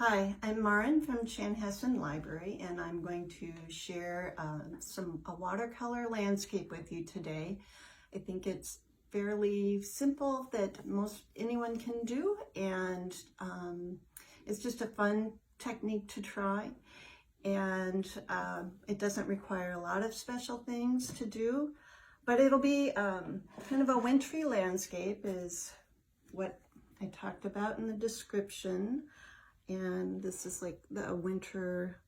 Hi, I'm Maren from Chanhassen Library, and I'm going to share a watercolor landscape with you today. I think it's fairly simple that most anyone can do, and it's just a fun technique to try. And it doesn't require a lot of special things to do, but it'll be kind of a wintry landscape is what I talked about in the description. And this is like the winter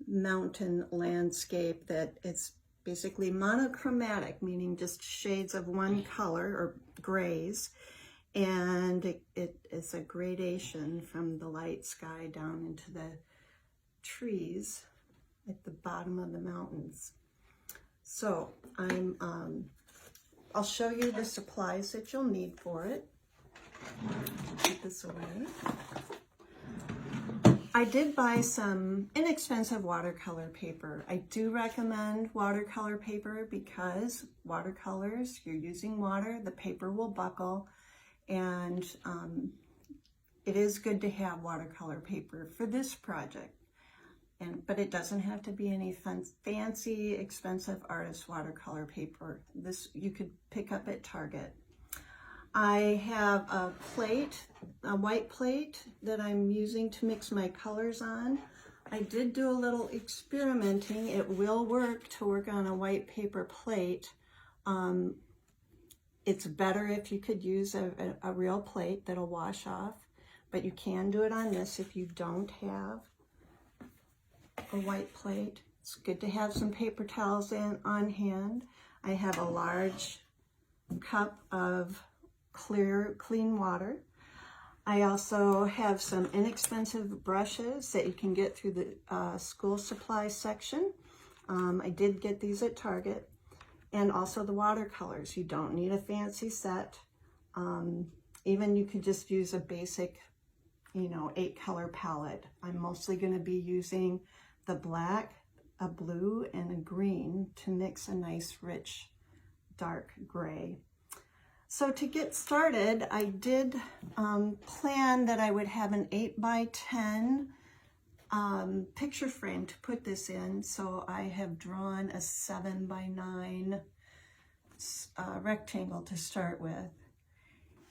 mountain landscape that it's basically monochromatic, meaning just shades of one color or grays. And it is a gradation from the light sky down into the trees at the bottom of the mountains. So I'll show you the supplies that you'll need for it. Put this away. I did buy some inexpensive watercolor paper. I do recommend watercolor paper because watercolors, you're using water, the paper will buckle, and it is good to have watercolor paper for this project. But it doesn't have to be any fancy, expensive artist watercolor paper. This you could pick up at Target. I have a plate, a white plate that I'm using to mix my colors on. I did do a little experimenting. It will work to work on a white paper plate. It's better if you could use a real plate that'll wash off, but you can do it on this if you don't have a white plate. It's good to have some paper towels on hand. I have a large cup of clean water. I also have some inexpensive brushes that you can get through the school supply section. I did get these at Target. And also the watercolors. You don't need a fancy set. Even you could just use a basic, 8-color palette. I'm mostly going to be using the black, a blue, and a green to mix a nice rich dark gray. So to get started, I did plan that I would have an 8x10 picture frame to put this in. So I have drawn a 7x9 rectangle to start with.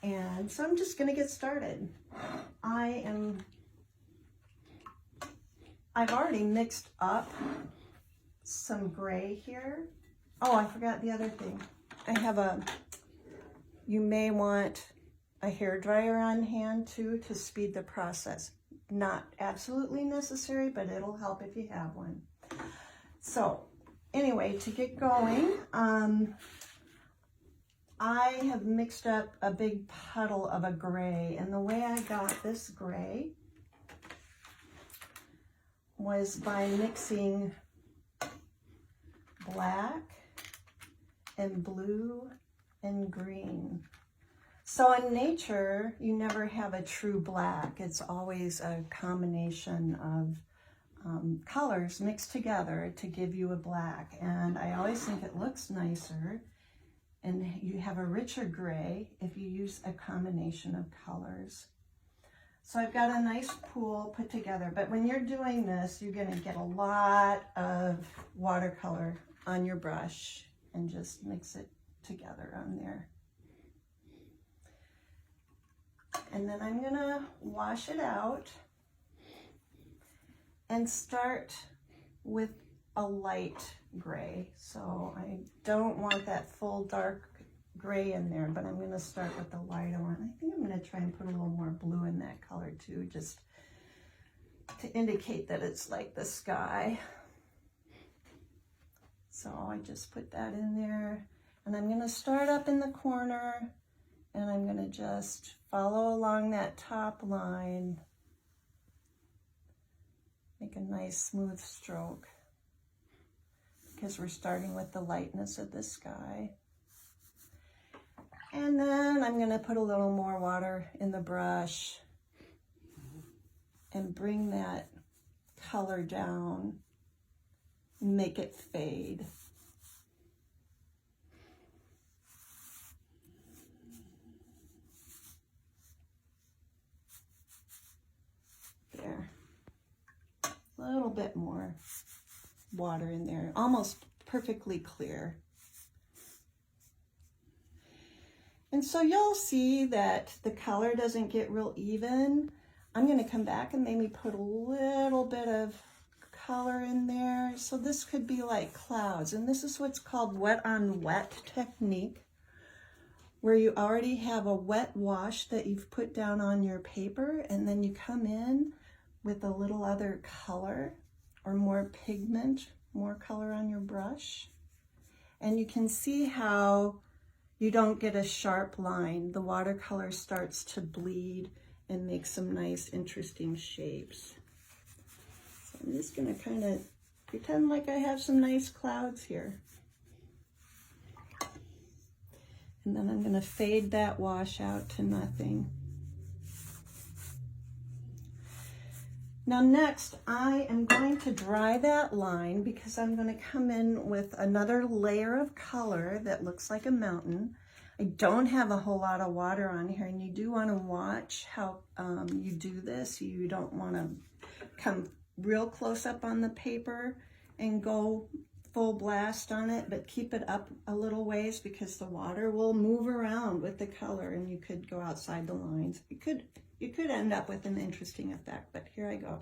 And so I'm just gonna get started. I've already mixed up some gray here. Oh, I forgot the other thing. You may want a hairdryer on hand too to speed the process. Not absolutely necessary, but it'll help if you have one. So anyway, to get going, I have mixed up a big puddle of a gray, and the way I got this gray was by mixing black and blue and green. So in nature, you never have a true black. It's always a combination of colors mixed together to give you a black. And I always think it looks nicer and you have a richer gray if you use a combination of colors. So I've got a nice pool put together, but when you're doing this, you're gonna get a lot of watercolor on your brush and just mix it together on there. And then I'm gonna wash it out and start with a light gray. So I don't want that full dark gray in there, but I'm gonna start with the lighter one. I think I'm gonna try and put a little more blue in that color too, just to indicate that it's like the sky. So I just put that in there. And I'm gonna start up in the corner and I'm gonna just follow along that top line. Make a nice smooth stroke because we're starting with the lightness of the sky. And then I'm gonna put a little more water in the brush and bring that color down and make it fade. There. a little bit more water in there, almost perfectly clear. And so you'll see that the color doesn't get real even. I'm going to come back and maybe put a little bit of color in there. So this could be like clouds, and this is what's called wet on wet technique, where you already have a wet wash that you've put down on your paper, and then you come in with a little other color or more pigment, more color on your brush. And you can see how you don't get a sharp line. The watercolor starts to bleed and make some nice, interesting shapes. So I'm just gonna kind of pretend like I have some nice clouds here. And then I'm gonna fade that wash out to nothing. Now next, I am going to dry that line because I'm going to come in with another layer of color that looks like a mountain. I don't have a whole lot of water on here, and you do want to watch how you do this. You don't want to come real close up on the paper and go full blast on it, but keep it up a little ways because the water will move around with the color and you could go outside the lines. You could end up with an interesting effect, but here I go.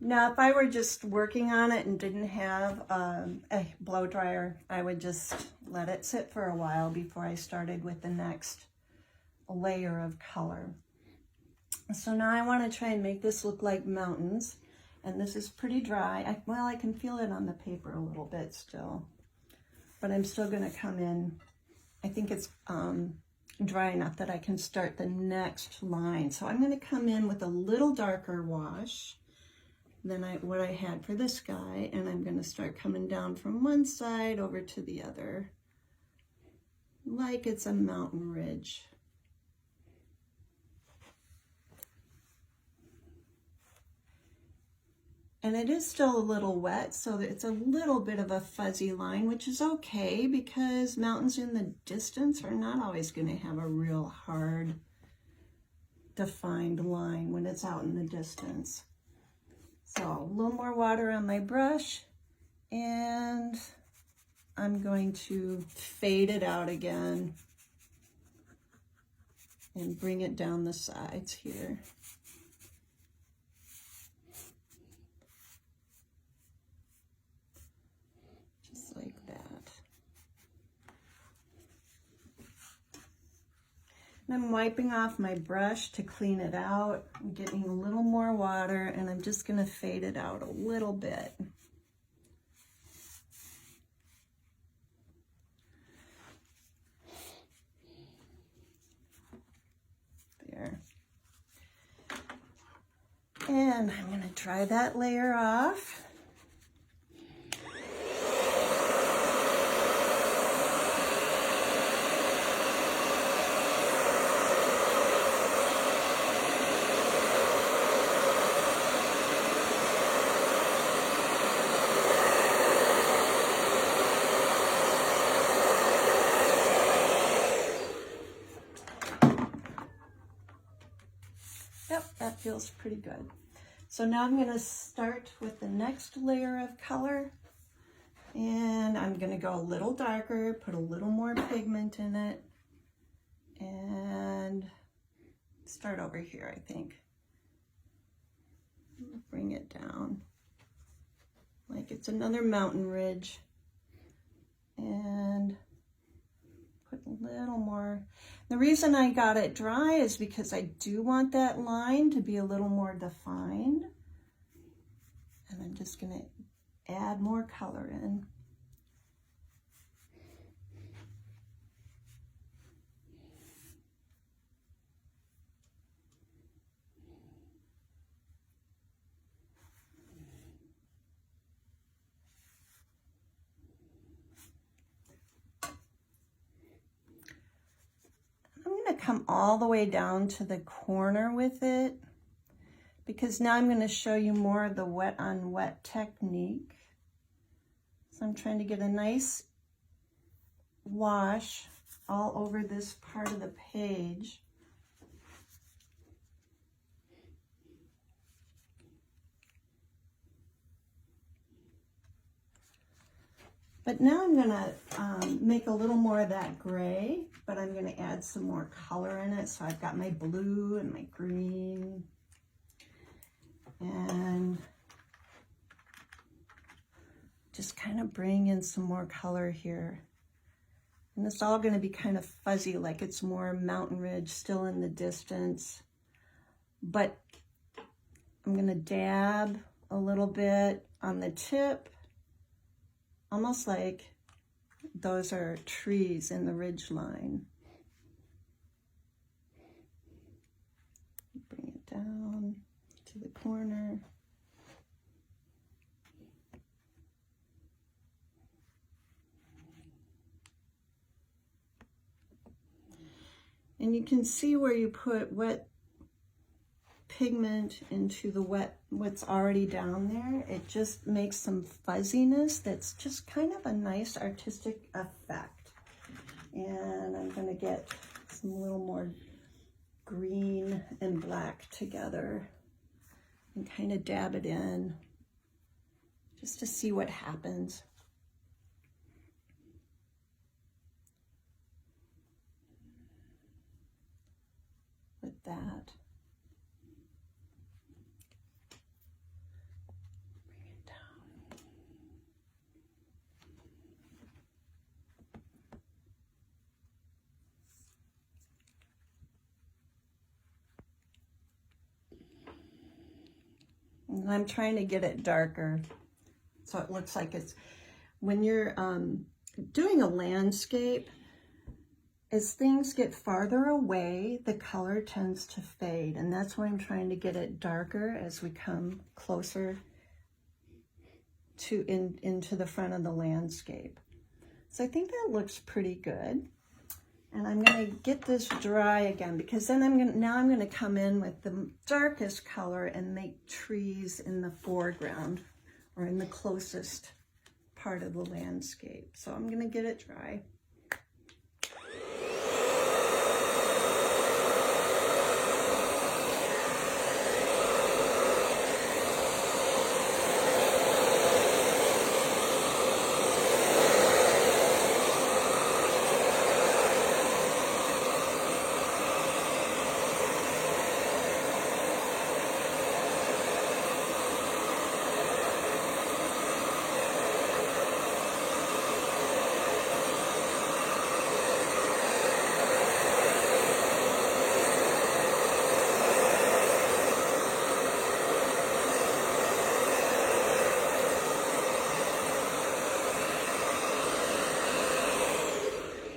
Now, if I were just working on it and didn't have a blow dryer, I would just let it sit for a while before I started with the next layer of color. So now I want to try and make this look like mountains, and this is pretty dry. Well, I can feel it on the paper a little bit still, but I'm still going to come in. I think it's dry enough that I can start the next line. So I'm going to come in with a little darker wash than what I had for this guy, and I'm going to start coming down from one side over to the other like it's a mountain ridge. And it is still a little wet, so it's a little bit of a fuzzy line, which is okay because mountains in the distance are not always going to have a real hard defined line when it's out in the distance. So a little more water on my brush, and I'm going to fade it out again and bring it down the sides here. Just like that. And I'm wiping off my brush to clean it out. I'm getting a little more water, and I'm just going to fade it out a little bit. There. And I'm going to dry that layer off. Yep, that feels pretty good. So now I'm going to start with the next layer of color, and I'm going to go a little darker, put a little more pigment in it, and start over here, I think. Bring it down like it's another mountain ridge, and put a little more. The reason I got it dry is because I do want that line to be a little more defined. And I'm just going to add more color in. come all the way down to the corner with it, because now I'm going to show you more of the wet on wet technique. So I'm trying to get a nice wash all over this part of the page. But now I'm going to make a little more of that gray, but I'm going to add some more color in it. So I've got my blue and my green. And just kind of bring in some more color here. And it's all going to be kind of fuzzy, like it's more mountain ridge still in the distance. But I'm going to dab a little bit on the tip, almost like those are trees in the ridge line. Bring it down to the corner. And you can see where you put wet pigment into the what's already down there. It just makes some fuzziness that's just kind of a nice artistic effect. And I'm going to get some little more green and black together and kind of dab it in just to see what happens. With that. Bring it down. And I'm trying to get it darker so it looks like it's, when you're doing a landscape, as things get farther away, the color tends to fade, and that's why I'm trying to get it darker as we come closer to into the front of the landscape. So I think that looks pretty good. And I'm going to get this dry again, because then I'm going to come in with the darkest color and make trees in the foreground or in the closest part of the landscape. So I'm going to get it dry.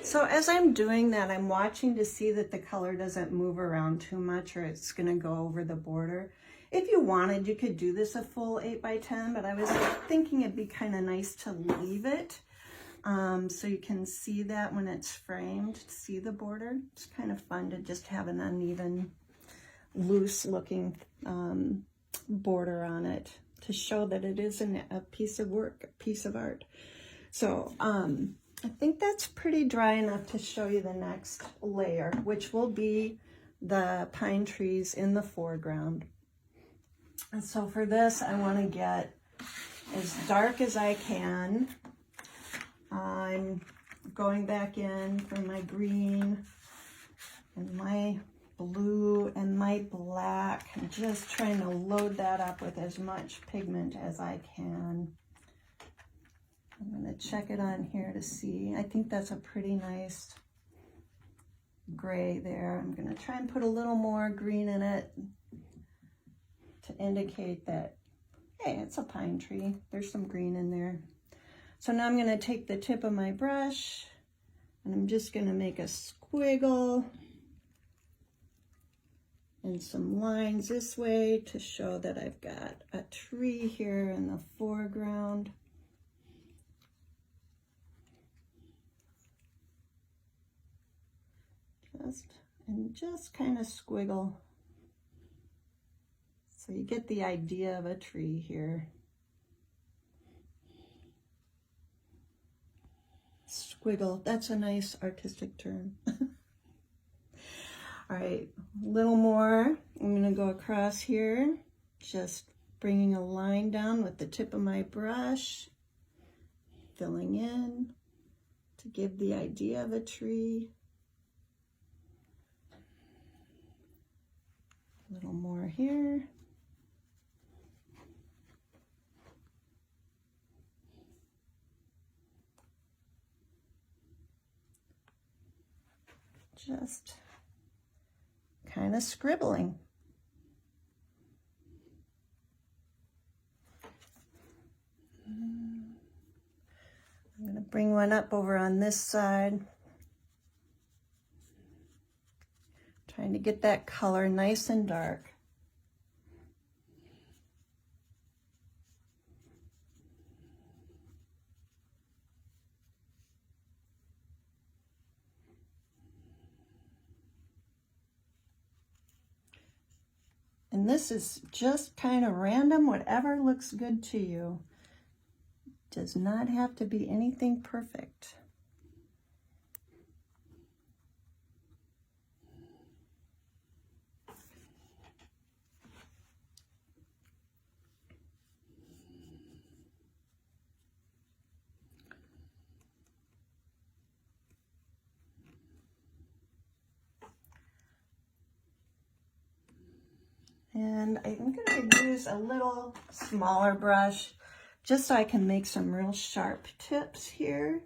So as I'm doing that, I'm watching to see that the color doesn't move around too much or it's going to go over the border. If you wanted, you could do this a full 8 by 10, but I was thinking it'd be kind of nice to leave it so you can see that when it's framed, see the border. It's kind of fun to just have an uneven, loose looking border on it to show that it is a piece of work, a piece of art. So I think that's pretty dry enough to show you the next layer, which will be the pine trees in the foreground. And so for this, I want to get as dark as I can. I'm going back in for my green and my blue and my black. I'm just trying to load that up with as much pigment as I can. I'm going to check it on here to see. I think that's a pretty nice gray there. I'm going to try and put a little more green in it to indicate that, hey, it's a pine tree. There's some green in there. So now I'm going to take the tip of my brush and I'm just going to make a squiggle and some lines this way to show that I've got a tree here in the foreground. Just and just kind of squiggle. So you get the idea of a tree here. Squiggle, that's a nice artistic term. All right, a little more. I'm gonna go across here, just bringing a line down with the tip of my brush, filling in to give the idea of a tree. A little more here. Just kind of scribbling. I'm going to bring one up over on this side. Trying to get that color nice and dark. And this is just kind of random, whatever looks good to you. Does not have to be anything perfect. And I'm going to use a little smaller brush just so I can make some real sharp tips here.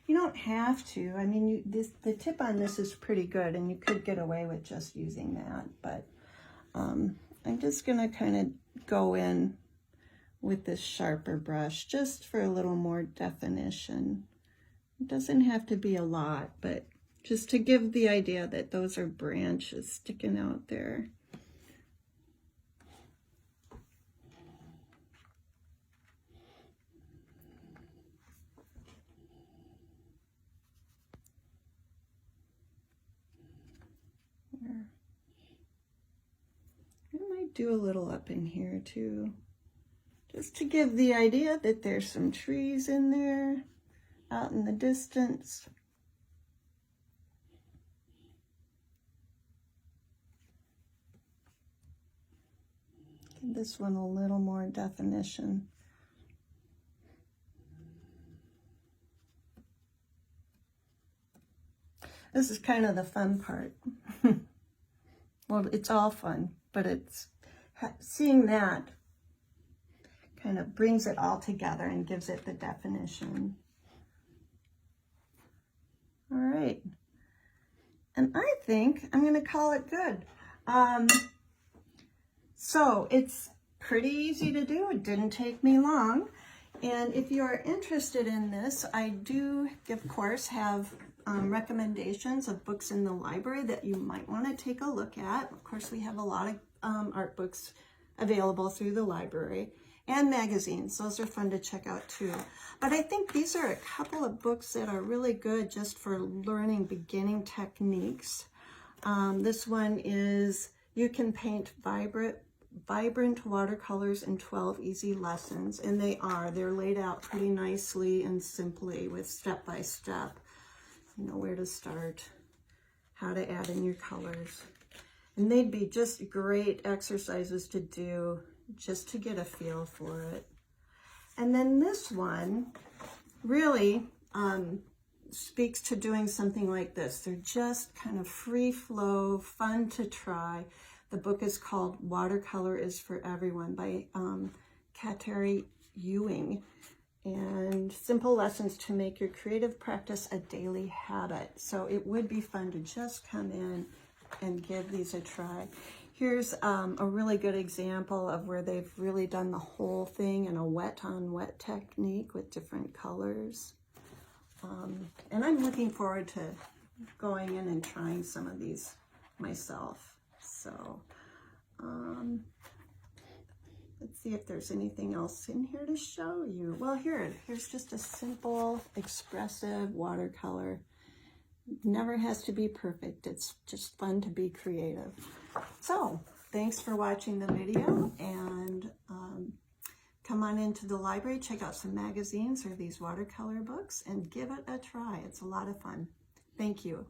You don't have to. I mean, the tip on this is pretty good, and you could get away with just using that. But I'm just going to kind of go in with this sharper brush just for a little more definition. It doesn't have to be a lot, but just to give the idea that those are branches sticking out there. I might do a little up in here too, just to give the idea that there's some trees in there out in the distance. Give this one a little more definition. This is kind of the fun part. Well, it's all fun, but it's seeing that kind of brings it all together and gives it the definition. All right. And I think I'm going to call it good. So it's pretty easy to do. It didn't take me long. And if you are interested in this, I do, of course, have recommendations of books in the library that you might want to take a look at. Of course, we have a lot of art books available through the library, and magazines. Those are fun to check out too. But I think these are a couple of books that are really good just for learning beginning techniques. This one is You Can Paint Vibrant Watercolors in 12 Easy Lessons, and they're laid out pretty nicely and simply with step-by-step. You know where to start, how to add in your colors. And they'd be just great exercises to do just to get a feel for it. And then this one really speaks to doing something like this. They're just kind of free flow, fun to try. The book is called Watercolor is for Everyone by Kateri Ewing. And simple lessons to make your creative practice a daily habit. So it would be fun to just come in and give these a try. Here's a really good example of where they've really done the whole thing in a wet on wet technique with different colors. And I'm looking forward to going in and trying some of these myself. So let's see if there's anything else in here to show you. Well, here's just a simple expressive watercolor. never has to be perfect. It's just fun to be creative. So thanks for watching the video, and come on into the library, check out some magazines or these watercolor books and give it a try. It's a lot of fun. Thank you.